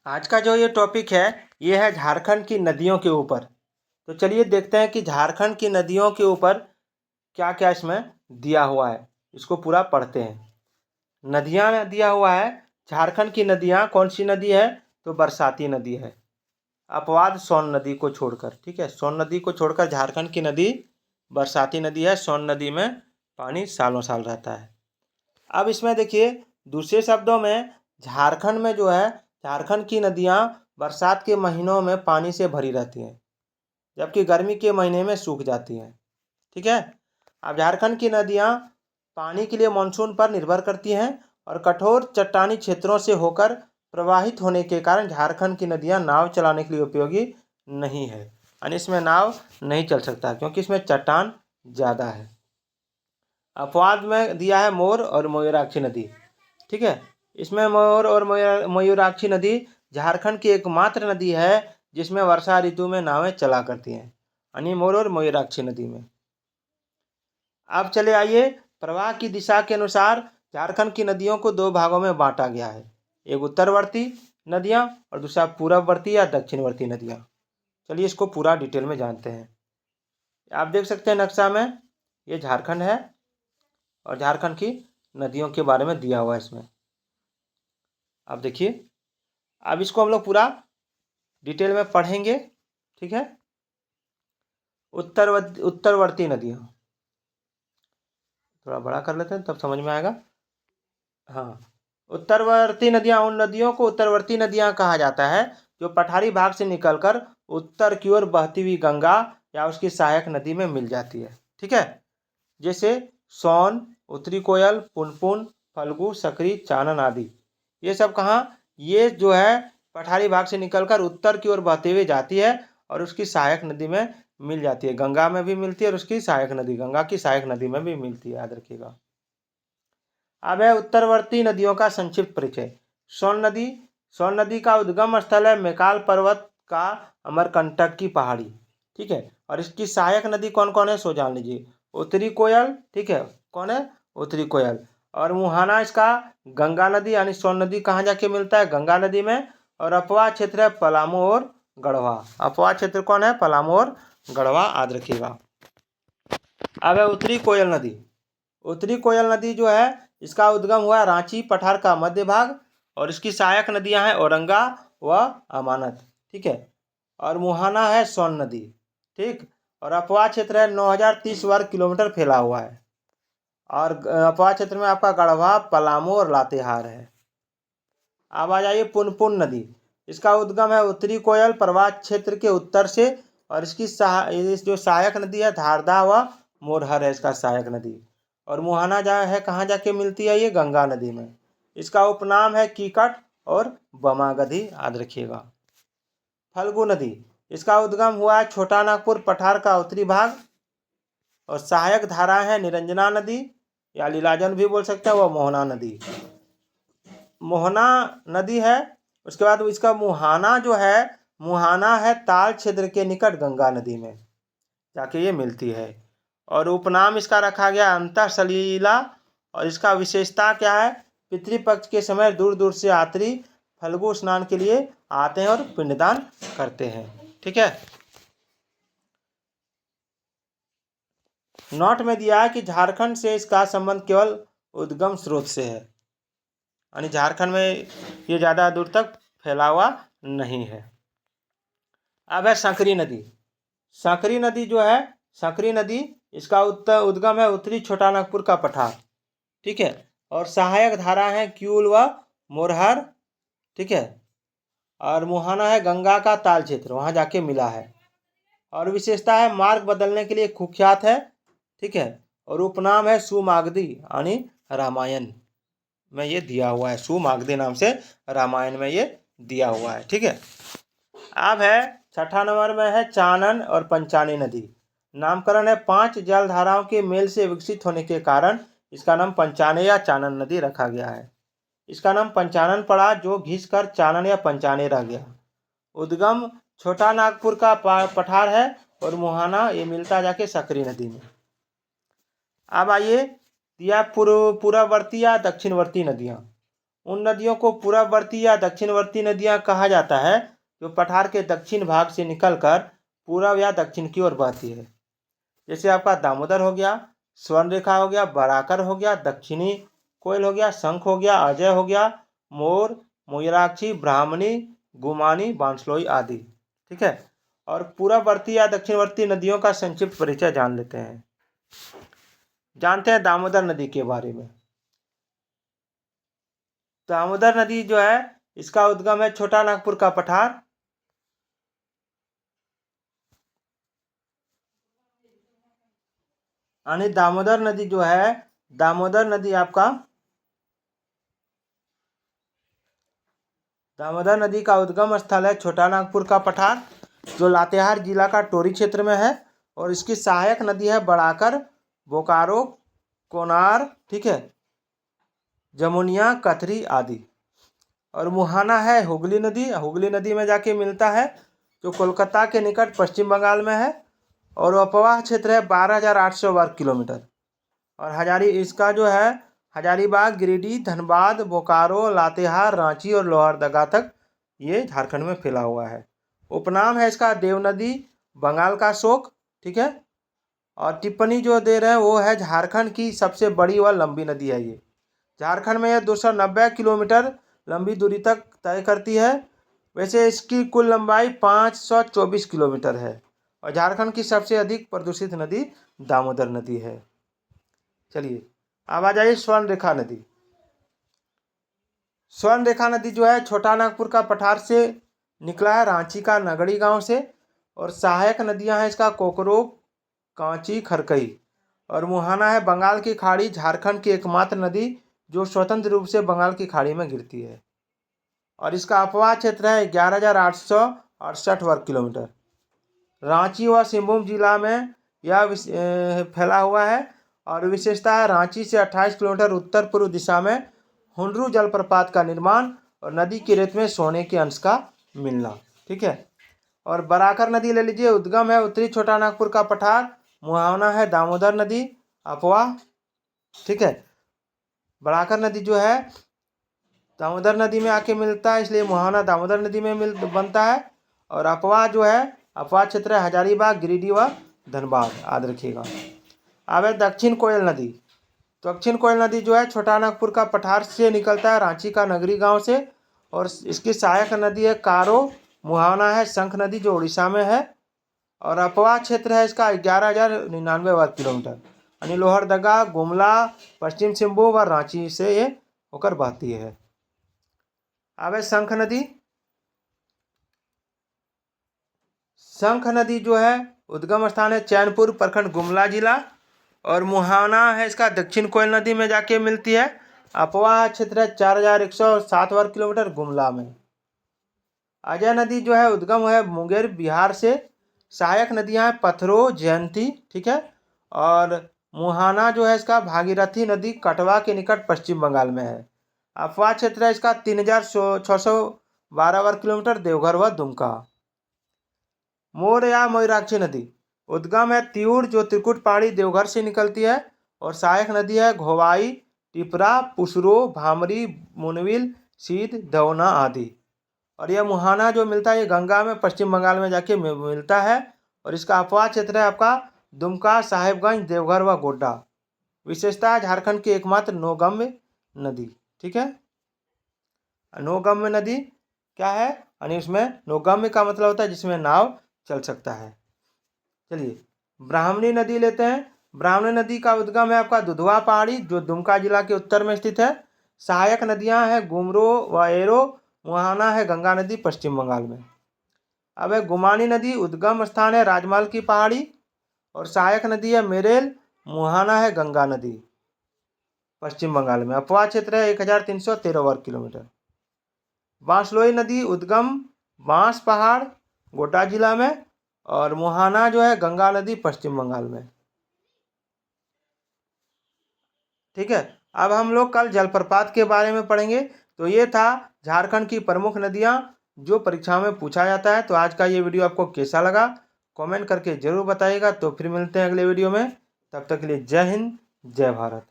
आज का जो ये टॉपिक है ये है झारखंड की नदियों के ऊपर। तो चलिए देखते हैं कि झारखंड की नदियों के ऊपर क्या क्या इसमें दिया हुआ है। इसको पूरा पढ़ते हैं। नदियाँ में दिया हुआ है झारखंड की नदियाँ। कौन सी नदी है? तो बरसाती नदी है, अपवाद सोन नदी को छोड़कर। ठीक है, सोन नदी को छोड़कर झारखंड की नदी बरसाती नदी है। सोन नदी में पानी सालों साल रहता है। अब इसमें देखिए, दूसरे शब्दों में झारखंड में जो है, झारखंड की नदियाँ बरसात के महीनों में पानी से भरी रहती हैं, जबकि गर्मी के महीने में सूख जाती हैं। ठीक है। अब झारखंड की नदियाँ पानी के लिए मानसून पर निर्भर करती हैं और कठोर चट्टानी क्षेत्रों से होकर प्रवाहित होने के कारण झारखंड की नदियाँ नाव चलाने के लिए उपयोगी नहीं है। यानी इसमें नाव नहीं चल सकता क्योंकि इसमें चट्टान ज़्यादा है। अपवाद में दिया है मोर और मयूराक्षी नदी। ठीक है, इसमें मोर और मयूराक्षी नदी झारखंड की एकमात्र नदी है जिसमें वर्षा ऋतु में नावें चला करती हैं, यानी मोर और मयूराक्षी नदी में। अब चले आइए, प्रवाह की दिशा के अनुसार झारखंड की नदियों को दो भागों में बांटा गया है। एक उत्तरवर्ती नदियाँ और दूसरा पूर्ववर्ती या दक्षिणवर्ती नदियाँ। चलिए इसको पूरा डिटेल में जानते हैं। आप देख सकते हैं नक्शा में, ये झारखंड है और झारखंड की नदियों के बारे में दिया हुआ है इसमें। आप देखिए, अब इसको हम लोग पूरा डिटेल में पढ़ेंगे। ठीक है। उत्तरवर्ती नदियाँ थोड़ा बड़ा कर लेते हैं तब समझ में आएगा। हाँ, उत्तरवर्ती नदियाँ उन नदियों को उत्तरवर्ती नदियाँ कहा जाता है जो पठारी भाग से निकलकर उत्तर की ओर बहती हुई गंगा या उसकी सहायक नदी में मिल जाती है। ठीक है, जैसे सोन, उत्तरी कोयल, पुनपुन, फल्गु, सकरी, चानन आदि। ये सब कहाँ? ये जो है पठारी भाग से निकलकर उत्तर की ओर बहते हुए जाती है और उसकी सहायक नदी में मिल जाती है। गंगा में भी मिलती है और उसकी सहायक नदी, गंगा की सहायक नदी में भी मिलती है, याद रखिएगा। अब है उत्तरवर्ती नदियों का संक्षिप्त परिचय। सोन नदी। सोन नदी का उद्गम स्थल है मैकाल पर्वत का अमरकंटक की पहाड़ी। ठीक है, और इसकी सहायक नदी कौन कौन है सो जान लीजिए। उत्तरी कोयल, ठीक है, कौन है? उत्तरी कोयल। और मुहाना इसका गंगा नदी, यानी सोन नदी कहाँ जाके मिलता है? गंगा नदी में। और अपवाह क्षेत्र है पलामू और गढ़वा। अपवाह क्षेत्र कौन है? पलामू और गढ़वा, याद रखिएगा। अब है उत्तरी कोयल नदी। उत्तरी कोयल नदी जो है, इसका उद्गम हुआ रांची पठार का मध्य भाग और इसकी सहायक नदियां हैं औरंगा व अमानत। ठीक है, और मुहाना है सोन नदी। ठीक, और अपवाह क्षेत्र है 9030 वर्ग किलोमीटर फैला हुआ है। और अपवाह क्षेत्र में आपका गढ़वा, पलामू और लातेहार है। अब आ जाइए पुनपुन नदी। इसका उद्गम है उत्तरी कोयल प्रवाह क्षेत्र के उत्तर से और इसकी जो सहायक नदी है धारदा व मोरहर है इसका सहायक नदी। और मुहाना जा है कहाँ जाके मिलती है? ये गंगा नदी में। इसका उपनाम है कीकट और बमागधी, याद रखिएगा। फल्गु नदी। इसका उद्गम हुआ है छोटा नागपुर पठार का उत्तरी भाग और सहायक धारा है निरंजना नदी या लीलाजन भी बोल सकते हैं, वह मोहना नदी। मोहना नदी है। उसके बाद इसका मुहाना जो है, मुहाना है ताल क्षेत्र के निकट गंगा नदी में जाके ये मिलती है। और उपनाम इसका रखा गया अंतः सलीला। और इसका विशेषता क्या है? पितृपक्ष के समय दूर दूर से यात्री फल्गु स्नान के लिए आते हैं और पिंडदान करते हैं। ठीक है, नोट में दिया है कि झारखंड से इसका संबंध केवल उद्गम स्रोत से है, यानी झारखंड में ये ज़्यादा दूर तक फैला हुआ नहीं है। अब है सकरी नदी। सकरी नदी जो है, सकरी नदी इसका उद्गम है उत्तरी छोटा नागपुर का पठार। ठीक है, और सहायक धारा है क्यूल व मोरहर। ठीक है, और मुहाना है गंगा का ताल क्षेत्र, वहाँ जाके मिला है। और विशेषता है मार्ग बदलने के लिए कुख्यात है। ठीक है, और उपनाम है सुमागधी, यानी रामायण में ये दिया हुआ है। सुमागधी नाम से रामायण में ये दिया हुआ है। ठीक है, अब है छठा नंबर में है चानन और पंचानी नदी। नामकरण है 5 जलधाराओं के मेल से विकसित होने के कारण इसका नाम पंचाने या चानन नदी रखा गया है। इसका नाम पंचानन पड़ा जो घिसकर चानन या पंचाने रह गया। उद्गम छोटा नागपुर का पठार है और मुहाना ये मिलता जाके सकरी नदी में। अब आइए दिया पूर्ववर्ती या दक्षिणवर्ती नदियाँ। उन नदियों को पूर्ववर्ती या दक्षिणवर्ती नदियाँ कहा जाता है जो पठार के दक्षिण भाग से निकलकर पूर्व या दक्षिण की ओर बहती है। जैसे आपका दामोदर हो गया, स्वर्णरेखा हो गया, बराकर हो गया, दक्षिणी कोयल हो गया, शंख हो गया, अजय हो गया, मोर, मयूराक्षी, ब्राह्मणी, गुमानी, बांसलोई आदि। ठीक है। और पूर्ववर्ती या दक्षिणवर्ती नदियों का संक्षिप्त परिचय जान लेते हैं। जानते हैं दामोदर नदी के बारे में। दामोदर नदी जो है इसका उद्गम है छोटा नागपुर का पठार। यानी दामोदर नदी जो है, दामोदर नदी आपका, दामोदर नदी का उद्गम स्थल है छोटा नागपुर का पठार जो लातेहार जिला का टोरी क्षेत्र में है। और इसकी सहायक नदी है बड़ाकर, बोकारो, कोनार, ठीक है, जमुनिया, कथरी आदि। और मुहाना है हुगली नदी, हुगली नदी में जाके मिलता है जो कोलकाता के निकट पश्चिम बंगाल में है। और अपवाह क्षेत्र है 12,800 वर्ग किलोमीटर। और इसका जो है हजारीबाग, गिरिडीह, धनबाद, बोकारो, लातेहार, रांची और लोहरदगा तक ये झारखंड में फैला हुआ है। उपनाम है इसका देव नदी, बंगाल का शोक, ठीक है। और टिप्पणी जो दे रहे हैं वो है झारखंड की सबसे बड़ी व लंबी नदी है ये। झारखंड में यह 290 किलोमीटर लंबी दूरी तक तय करती है। वैसे इसकी कुल लंबाई 524 किलोमीटर है। और झारखंड की सबसे अधिक प्रदूषित नदी दामोदर नदी है। चलिए अब आ जाइए स्वर्णरेखा नदी। स्वर्णरेखा नदी जो है छोटा नागपुर का पठार से निकला है, रांची का नगड़ी गांव से। और सहायक नदियां हैं इसका कोकरो, कांची, खरकई। और मुहाना है बंगाल की खाड़ी, झारखंड की एकमात्र नदी जो स्वतंत्र रूप से बंगाल की खाड़ी में गिरती है। और इसका अपवाह क्षेत्र है 11,868 वर्ग किलोमीटर। रांची व सिंहभूम जिला में यह फैला हुआ है। और विशेषता है रांची से 28 किलोमीटर उत्तर पूर्व दिशा में हुंडरू जलप्रपात का निर्माण और नदी की रेत में सोने के अंश का मिलना। ठीक है। और बराकर नदी ले लीजिए, उद्गम है उत्तरी छोटा नागपुर का पठार, मुहावना है दामोदर नदी, अपवाह, ठीक है। बराकर नदी जो है दामोदर नदी में आके मिलता है, इसलिए मुहावना दामोदर नदी में बनता है। और अपवाह जो है, अपवाह क्षेत्र है हजारीबाग, गिरिडीह व धनबाद, याद रखिएगा। अब है दक्षिण कोयल नदी। दक्षिण कोयल नदी जो है छोटा नागपुर का पठार से निकलता है, रांची का नगरी गांव से। और इसकी सहायक नदी है कारो, मुहावना है शंख नदी जो उड़ीसा में है। और अपवाह क्षेत्र है इसका 11,099 वर्ग किलोमीटर, यानी लोहरदगा, गुमला, पश्चिम सिंहभूम और रांची से ये होकर बहती है। अब है शंख नदी। शंख नदी जो है उद्गम स्थान है चैनपुर प्रखंड, गुमला जिला। और मुहावना है इसका दक्षिण कोयल नदी में जाके मिलती है। अपवाह क्षेत्र है 4,107 वर्ग किलोमीटर, गुमला में। अजय नदी जो है उद्गम है मुंगेर, बिहार से। सहायक नदियां हैं पथरो, जयंती, ठीक है। और मुहाना जो है इसका भागीरथी नदी कटवा के निकट पश्चिम बंगाल में है। अपवाह क्षेत्र है इसका 3,612 वर्ग किलोमीटर, देवघर व दुमका। मोर या मयूराक्षी नदी उद्गम है तिऊर जो त्रिकुट पहाड़ी देवघर से निकलती है। और सहायक नदी है घोवाई, टिपरा, पुसरो, भामरी, मुनविल, सीध, दवना आदि। और यह मुहाना जो मिलता है ये गंगा में पश्चिम बंगाल में जाके मिलता है। और इसका अपवाह क्षेत्र है आपका दुमका, साहेबगंज, देवघर व गोड्डा। विशेषता है झारखंड की एकमात्र नौगम्य नदी। ठीक है। नौगम्य नदी क्या है, यानी उसमें नौगम्य का मतलब होता है जिसमें नाव चल सकता है। चलिए ब्राह्मणी नदी लेते हैं। ब्राह्मणी नदी का उद्गम है आपका दुधवा पहाड़ी जो दुमका जिला के उत्तर में स्थित है। सहायक नदियां हैं गुमरो व एरो, मुहाना है गंगा नदी पश्चिम बंगाल में। अब है गुमानी नदी, उद्गम स्थान है राजमहल की पहाड़ी। और सहायक नदी है मेरेल, मुहाना है गंगा नदी पश्चिम बंगाल में। अपवाह क्षेत्र है 1,313 वर्ग किलोमीटर। बांसलोई नदी उद्गम बांस पहाड़, गोड्डा जिला में। और मुहाना जो है गंगा नदी पश्चिम बंगाल में। ठीक है। अब हम लोग कल जलप्रपात के बारे में पढ़ेंगे। तो ये था झारखंड की प्रमुख नदियाँ जो परीक्षा में पूछा जाता है। तो आज का ये वीडियो आपको कैसा लगा कमेंट करके जरूर बताइएगा। तो फिर मिलते हैं अगले वीडियो में, तब तक के लिए जय हिंद, जय भारत।